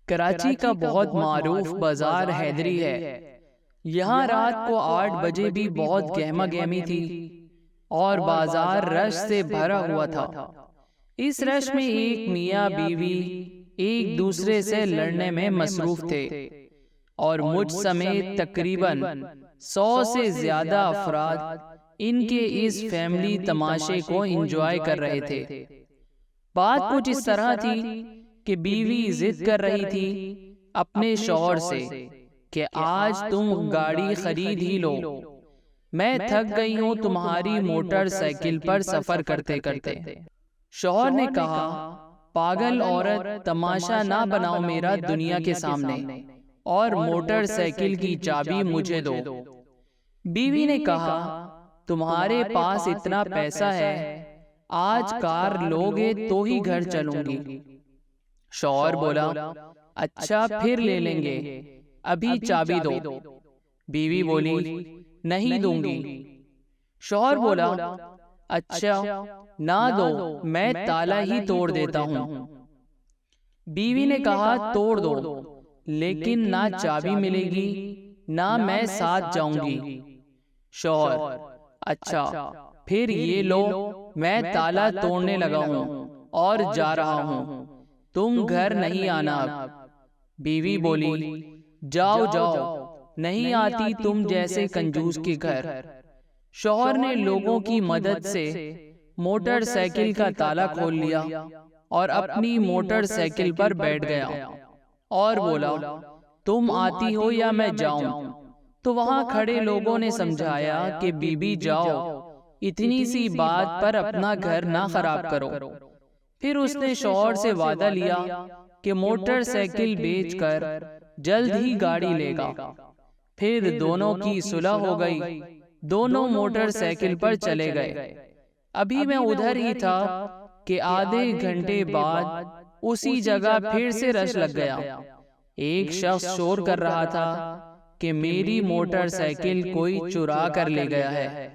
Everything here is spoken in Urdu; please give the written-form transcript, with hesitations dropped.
کراچی کا بہت معروف بازار حیدری ہے۔ یہاں رات کو 8 بجے بھی بہت گہما گہمی تھی اور بازار رش سے بھرا ہوا تھا۔ اس رش میں ایک میاں بیوی ایک دوسرے سے لڑنے میں مصروف تھے اور مجھ سمیت تقریباً 100 سے زیادہ افراد ان کے اس فیملی تماشے کو انجوائے کر رہے تھے۔ بات کچھ اس طرح تھی کہ بیوی ضد کر رہی تھی اپنے شوہر سے کہ آج تم گاڑی خرید ہی لو، میں تھک گئی ہوں تمہاری موٹر سائیکل پر سفر کرتے کرتے۔ شوہر نے کہا، پاگل عورت، تماشا نہ بناؤ میرا دنیا کے سامنے، اور موٹر سائیکل کی چابی مجھے دو۔ بیوی نے کہا، تمہارے پاس اتنا پیسہ ہے، آج کار لوگے تو ہی گھر چلوں گی۔ شوہر بولا، اچھا پھر لے لیں گے، ابھی چابی دو۔ بیوی بولی، نہیں دوں گی۔ شوہر بولا، اچھا نہ دو، میں تالا ہی توڑ دیتا ہوں۔ بیوی نے کہا، توڑ دو، لیکن نہ چابی ملے گی نہ میں ساتھ جاؤں گی۔ شوہر، اچھا پھر یہ لو، میں تالا توڑنے لگا ہوں اور جا رہا ہوں، تم گھر نہیں آنا اب۔ بیوی بولی، جاؤ جاؤ، نہیں آتی تم جیسے کنجوس کے گھر۔ شوہر نے لوگوں کی مدد سے موٹر سائیکل کا تالا کھول لیا اور اپنی موٹر سائیکل پر بیٹھ گیا اور بولا، تم آتی ہو یا میں جاؤں؟ تو وہاں کھڑے لوگوں نے سمجھایا کہ بی بی جاؤ، اتنی سی بات پر اپنا گھر نہ خراب کرو۔ پھر اس نے شوہر سے وعدہ لیا کہ موٹر سائیکل بیچ کر جلد ہی گاڑی لے گا۔ پھر دونوں کی صلح ہو گئی، دونوں موٹر سائیکل پر چلے گئے۔ ابھی میں ادھر ہی تھا کہ آدھے گھنٹے بعد اسی جگہ پھر سے رش لگ گیا۔ ایک شخص شور کر رہا تھا کہ میری موٹر سائیکل کوئی چرا کر لے گیا ہے۔